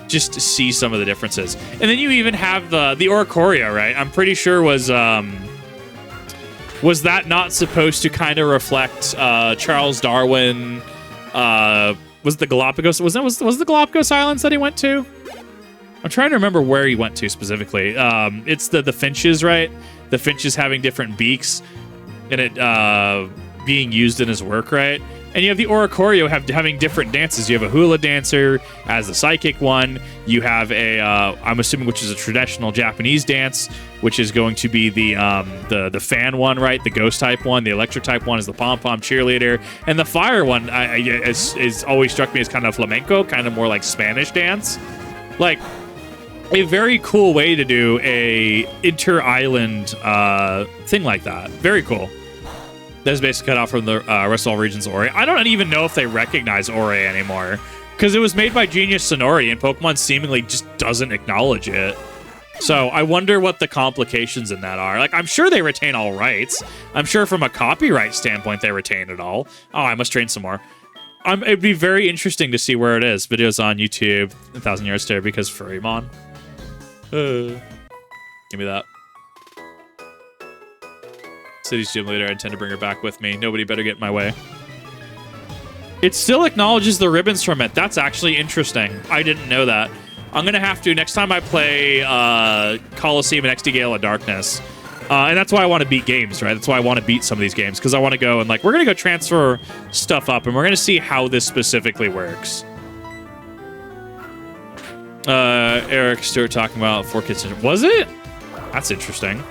just to see some of the differences. And then you even have the Oricorio, right? I'm pretty sure was that not supposed to kind of reflect Charles Darwin? Was the Galapagos? Was the Galapagos Islands that he went to? I'm trying to remember where he went to specifically. It's the finches, right? The finches having different beaks, and it being used in his work, right? And you have the Oricorio having different dances. You have a hula dancer as the psychic one. You have a, I'm assuming, which is a traditional Japanese dance, which is going to be the fan one, right? The ghost type one. The electric type one is the pom-pom cheerleader. And the fire one is always struck me as kind of flamenco, kind of more like Spanish dance. Like, a very cool way to do a inter-island thing like that. Very cool. That is basically cut out from the rest of all regions of Ori. I don't even know if they recognize Ori anymore, because it was made by Genius Sonori, and Pokemon seemingly just doesn't acknowledge it. So I wonder what the complications in that are. Like, I'm sure they retain all rights. I'm sure from a copyright standpoint, they retain it all. Oh, I must train some more. It'd be very interesting to see where it is. Videos on YouTube, 1,000 Yards Stare because Furrymon. Give me that. City's gym leader. I intend to bring her back with me. Nobody better get in my way. It still acknowledges the ribbons from it. That's actually interesting. I didn't know that. I'm going to have to, next time I play Coliseum and XD Gale of Darkness, and that's why I want to beat games, right? That's why I want to beat some of these games, because I want to go and, like, we're going to go transfer stuff up, and we're going to see how this specifically works. Eric Stewart talking about 4 Kids. Was it? That's interesting.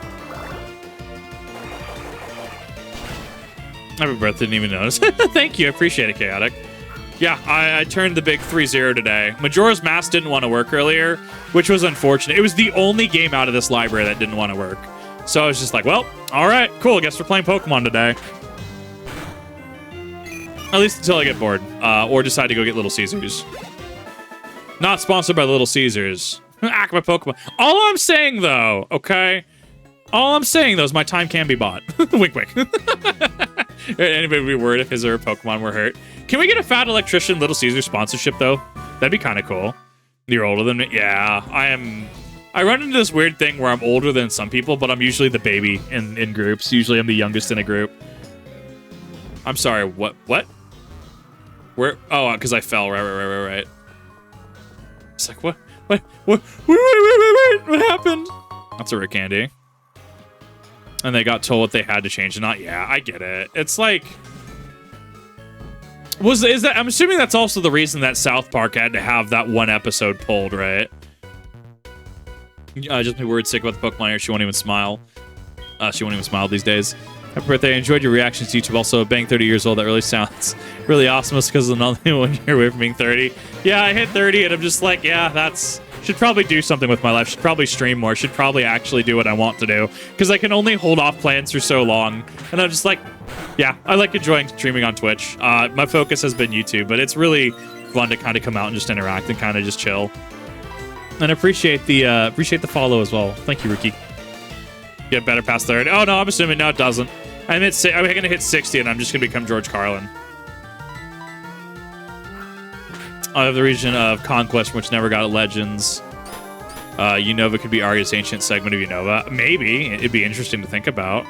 Happy birthday, didn't even notice. Thank you, I appreciate it, Chaotic. Yeah, I turned the big 3-0 today. Majora's Mask didn't want to work earlier, which was unfortunate. It was the only game out of this library that didn't want to work. So I was just like, well, all right, cool. I guess we're playing Pokemon today. At least until I get bored, or decide to go get Little Caesars. Not sponsored by Little Caesars. Act my Pokemon. All I'm saying, though, okay? All I'm saying, though, is my time can be bought. Wink, wink. Anybody would be worried if his or her Pokemon were hurt. Can we get a Fat Electrician Little Caesar sponsorship, though? That'd be kind of cool. You're older than me? Yeah, I am. I run into this weird thing where I'm older than some people, but I'm usually the baby in groups. Usually I'm the youngest in a group. I'm sorry, what? Where? Oh, because I fell. Right. It's like, what? Wait, what happened? That's a Rick Candy. And they got told what they had to change. Not, yeah, I get it. It's like, is that? I'm assuming that's also the reason that South Park had to have that one episode pulled, right? Just be worried sick about the Pokemon here. She won't even smile. She won't even smile these days. Happy birthday! I enjoyed your reactions to YouTube. Also, being 30 years old, that really sounds really awesome. It's because of another 1 year away from being 30. Yeah, I hit 30, and I'm just like, yeah, that's. Should probably do something with my life. Should probably stream more. Should probably actually do what I want to do. Because I can only hold off plans for so long. And I'm just like, yeah, I like enjoying streaming on Twitch. My focus has been YouTube, but it's really fun to kind of come out and just interact and kind of just chill. And appreciate the follow as well. Thank you, Rookie. Get better past 30. Oh, no, I'm assuming. No, it doesn't. I'm going to hit 60, and I'm just going to become George Carlin. I have the region of Conquest, which never got Legends. Unova could be Arya's ancient segment of Unova. Maybe. It'd be interesting to think about.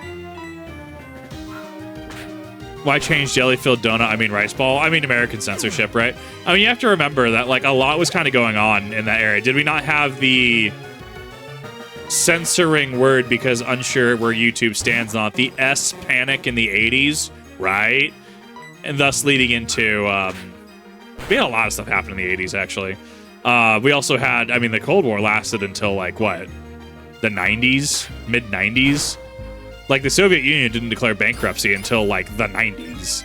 Why change jelly-filled donut? I mean rice ball. I mean American censorship, right? I mean, you have to remember that, like, a lot was kind of going on in that area. Did we not have the censoring word because unsure where YouTube stands on it? The S panic in the 80s, right? And thus leading into... we had a lot of stuff happen in the 80s, actually. We also had, I mean, the Cold War lasted until, like, what? The 90s? Mid-90s? Like, the Soviet Union didn't declare bankruptcy until, like, the 90s.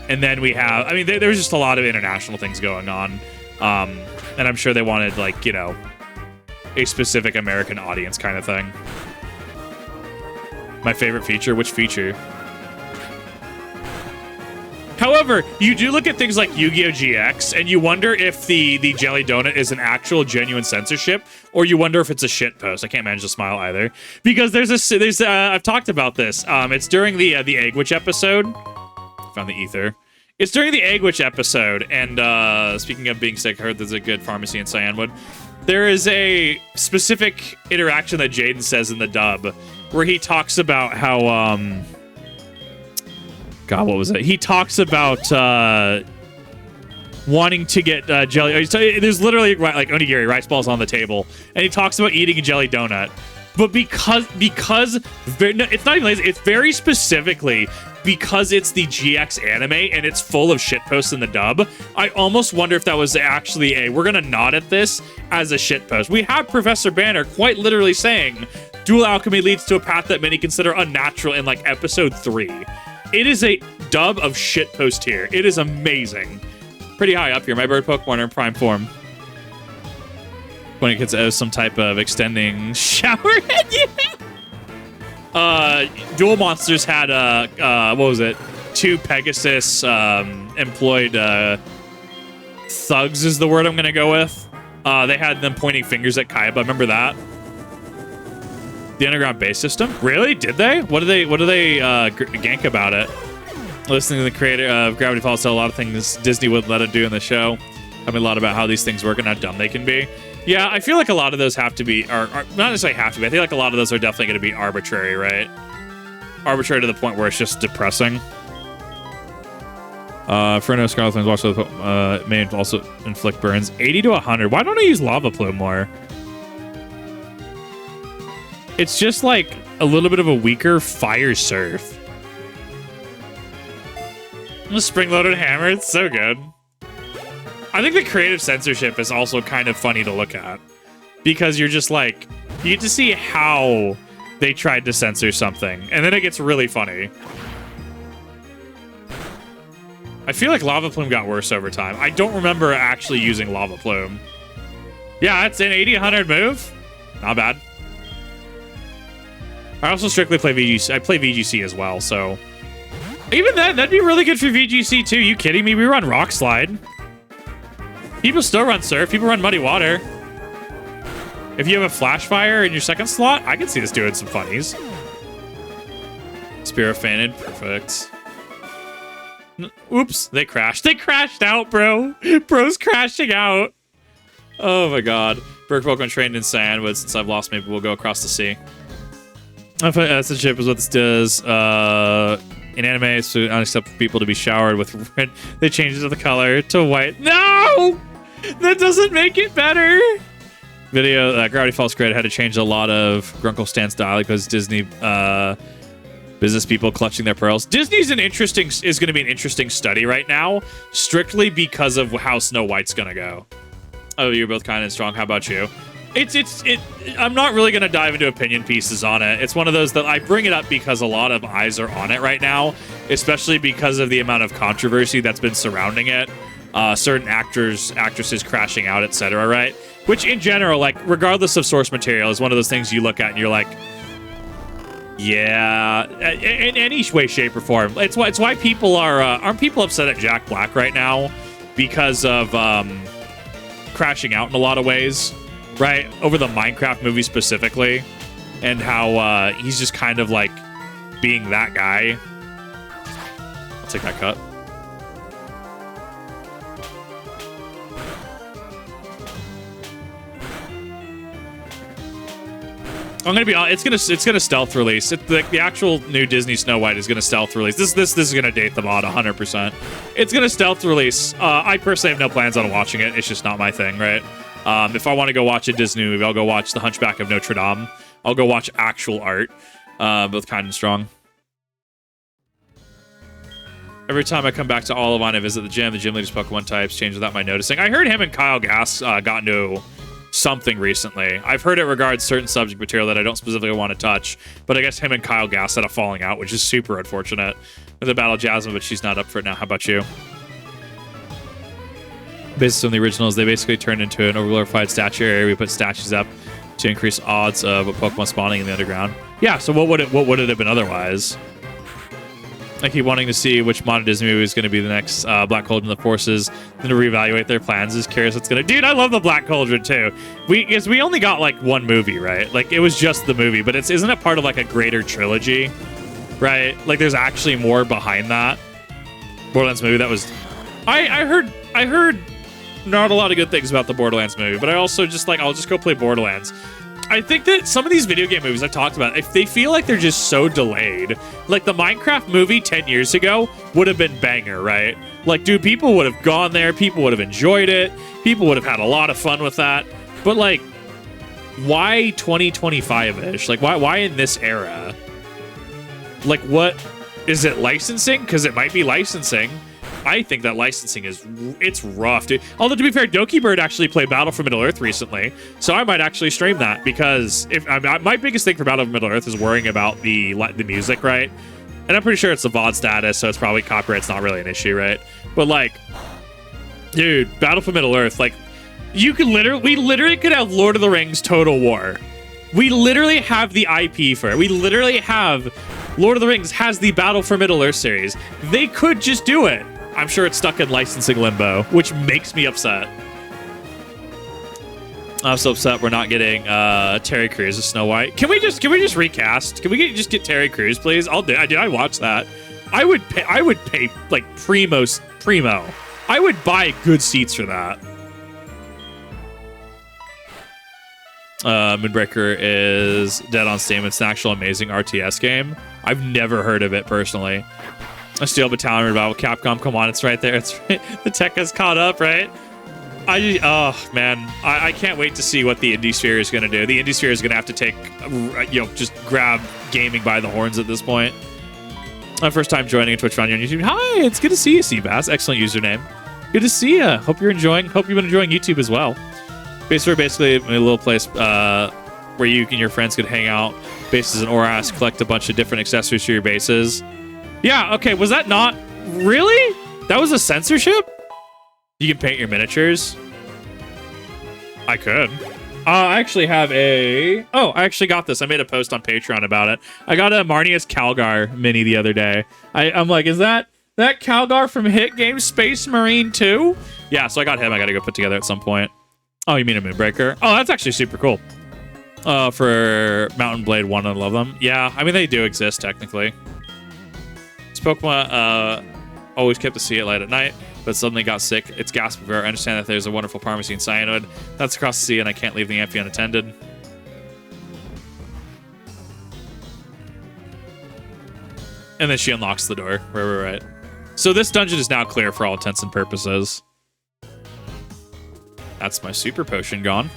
And then we have, I mean, there was just a lot of international things going on. And I'm sure they wanted, like, you know, a specific American audience kind of thing. My favorite feature? Which feature? However, you do look at things like Yu-Gi-Oh! GX, and you wonder if the Jelly Donut is an actual genuine censorship, or you wonder if it's a shit post. I can't manage to smile either, because there's I've talked about this. It's during the Egg Witch episode. Found the ether. It's during the Egg Witch episode, and speaking of being sick, I heard there's a good pharmacy in Cianwood. There is a specific interaction that Jaden says in the dub, where he talks about how God, what was it? He talks about wanting to get jelly. There's literally like onigiri rice balls on the table, and he talks about eating a jelly donut. But because it's not even lazy. It's very specifically because it's the GX anime and it's full of shitposts in the dub. I almost wonder if that was actually we're gonna nod at this as a shitpost. We have Professor Banner quite literally saying dual alchemy leads to a path that many consider unnatural in like episode 3. It is a dub of shitpost tier. It is amazing. Pretty high up here. My bird Pokemon are in prime form. When it gets some type of extending shower head, yeah. Dual Monsters had what was it? 2 Pegasus employed thugs is the word I'm gonna go with. They had them pointing fingers at Kaiba. Remember that? The underground base system? Really? Did they? What do they gank about it? Listening to the creator of Gravity Falls said a lot of things Disney wouldn't let it do in the show. I mean, a lot about how these things work and how dumb they can be. Yeah, I feel like a lot of those have to be, or not necessarily have to be. I feel like a lot of those are definitely going to be arbitrary, right? Arbitrary to the point where it's just depressing. Fernando Scarlet Flames also may also inflict burns. 80 to 100. Why don't I use Lava Plume more? It's just like a little bit of a weaker Fire Surf. The spring-loaded hammer, it's so good. I think the creative censorship is also kind of funny to look at. Because you're just like, you get to see how they tried to censor something. And then it gets really funny. I feel like Lava Plume got worse over time. I don't remember actually using Lava Plume. Yeah, it's an 80-100 move. Not bad. I also strictly play VGC. I play VGC as well, so... Even then, that'd be really good for VGC too. You kidding me? We run Rock Slide. People still run Surf. People run Muddy Water. If you have a Flash Fire in your second slot, I can see this doing some funnies. Spear Fainted. Perfect. Oops. They crashed. They crashed out, bro. Bro's crashing out. Oh my god. Burke Pokemon trained in Cianwood. Since I've lost, maybe we'll go across the sea. Censorship is what this does. In anime, it's unacceptable for people to be showered with red. They changed the color to white. No! That doesn't make it better! Video, Gravity Falls creator had to change a lot of Grunkle Stan style because Disney business people clutching their pearls. Disney's is going to be an interesting study right now, strictly because of how Snow White's going to go. Oh, you're both kind and strong. How about you? I'm not really going to dive into opinion pieces on it. It's one of those that I bring it up because a lot of eyes are on it right now, especially because of the amount of controversy that's been surrounding it. Certain actors, actresses crashing out, etc., right? Which in general, like, regardless of source material, is one of those things you look at and you're like, yeah, in any way, shape, or form. It's why people aren't people upset at Jack Black right now because of crashing out in a lot of ways. Right, over the Minecraft movie specifically, and how he's just kind of like being that guy. I'll take that cut. I'm gonna be honest. It's gonna stealth release. The actual new Disney Snow White is gonna stealth release. This is gonna date the mod 100%. It's gonna stealth release. I personally have no plans on watching it. It's just not my thing, right? If I want to go watch a Disney movie, I'll go watch The Hunchback of Notre Dame. I'll go watch actual art, both kind and strong. Every time I come back to Olivine, I visit the gym leader's Pokemon types change without my noticing. I heard him and Kyle Gass got into something recently. I've heard it regards certain subject material that I don't specifically want to touch, but I guess him and Kyle Gass had a falling out, which is super unfortunate. With the battle Jasmine, but she's not up for it now. How about you? Based on the originals, they basically turned into an overglorified statue area. We put statues up to increase odds of a Pokemon spawning in the underground. Yeah, so what would it have been otherwise? I keep wanting to see which modern Disney movie is going to be the next Black Cauldron of the Forces. Then to reevaluate their plans. Is curious what's going to... Dude, I love the Black Cauldron too. We only got like one movie, right? Like it was just the movie, but isn't it part of like a greater trilogy, right? Like there's actually more behind that Borderlands movie. That was... I heard not a lot of good things about the Borderlands movie, but I also just like, I'll just go play Borderlands. I think that some of these video game movies I talked about, if they feel like they're just so delayed, like the Minecraft movie 10 years ago would have been banger, right? Like, dude, people would have gone there, people would have enjoyed it, people would have had a lot of fun with that. But like, why 2025-ish? Like, why in this era? Like, what is it, licensing? Because it might be licensing. I think that licensing it's rough, dude. Although, to be fair, Doki Bird actually played Battle for Middle-earth recently, so I might actually stream that, because my biggest thing for Battle for Middle-earth is worrying about the music, right? And I'm pretty sure it's the VOD status, so it's probably copyright's not really an issue, right? But like, dude, Battle for Middle-earth, like, we literally could have Lord of the Rings Total War. We literally have the IP for it. We literally have Lord of the Rings has the Battle for Middle-earth series. They could just do it. I'm sure it's stuck in licensing limbo, which makes me upset. I'm so upset we're not getting Terry Crews as Snow White. Can we just recast? Can we just get Terry Crews, please? I'll do. I watch that. I would pay like primo. I would buy good seats for that. Moonbreaker is dead on Steam. It's an actual amazing RTS game. I've never heard of it personally. A Steel Battalion about Capcom. Come on, it's right there. It's right. The tech has caught up, right? Oh man, I can't wait to see what the Indie Sphere is going to do. The Indie Sphere is going to have to take, just grab gaming by the horns at this point. My first time joining a Twitch on YouTube. Hi, it's good to see you, Seabass. Excellent username. Good to see you. Hope you're enjoying. Hope you've been enjoying YouTube as well. Basically a little place where you and your friends could hang out. Bases and auras, collect a bunch of different accessories for your bases. Yeah. Okay. Was that not really? That was a censorship. You can paint your miniatures. I could. I actually have a... Oh, I actually got this. I made a post on Patreon about it. I got a Marnius Calgar mini the other day. I'm like, is that Calgar from hit game Space Marine 2? Yeah, so I got him. I got to go put together at some point. Oh, you mean a Moonbreaker? Oh, that's actually super cool. For Mountain Blade 1, I love them. Yeah, I mean, they do exist, technically. This Pokemon always kept to see it light at night, but suddenly got sick. It's gasp of air. I understand that there's a wonderful pharmacy in Cianwood. That's across the sea, and I can't leave the Amphi unattended. And then she unlocks the door. Right. So this dungeon is now clear for all intents and purposes. That's my super potion gone.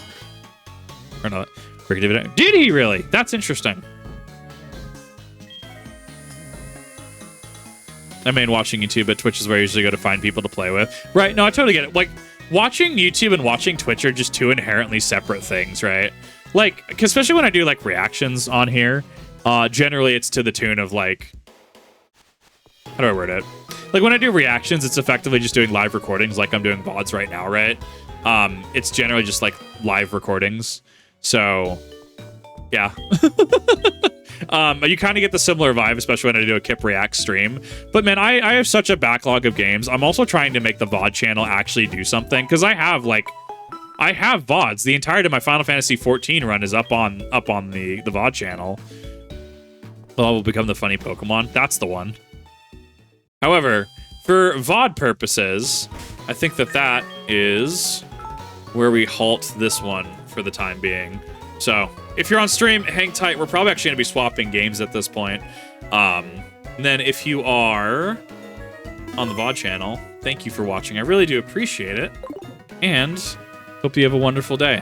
Or not. Did he really? That's interesting. I mean, watching YouTube, but Twitch is where I usually go to find people to play with. Right, no, I totally get it. Like, watching YouTube and watching Twitch are just two inherently separate things, right? Like, especially when I do, like, reactions on here, generally it's to the tune of, like... How do I word it? Like, when I do reactions, it's effectively just doing live recordings like I'm doing VODs right now, right? It's generally just, like, live recordings. So, yeah. You kind of get the similar vibe, especially when I do a Kip React stream. But man, I have such a backlog of games. I'm also trying to make the VOD channel actually do something, because I have VODs. The entirety of my Final Fantasy 14 run is up on the VOD channel. Well, will become the funny Pokemon. That's the one. However, for VOD purposes, I think that is where we halt this one for the time being. So, if you're on stream, hang tight. We're probably actually going to be swapping games at this point. And then if you are on the VOD channel, thank you for watching. I really do appreciate it. And hope you have a wonderful day.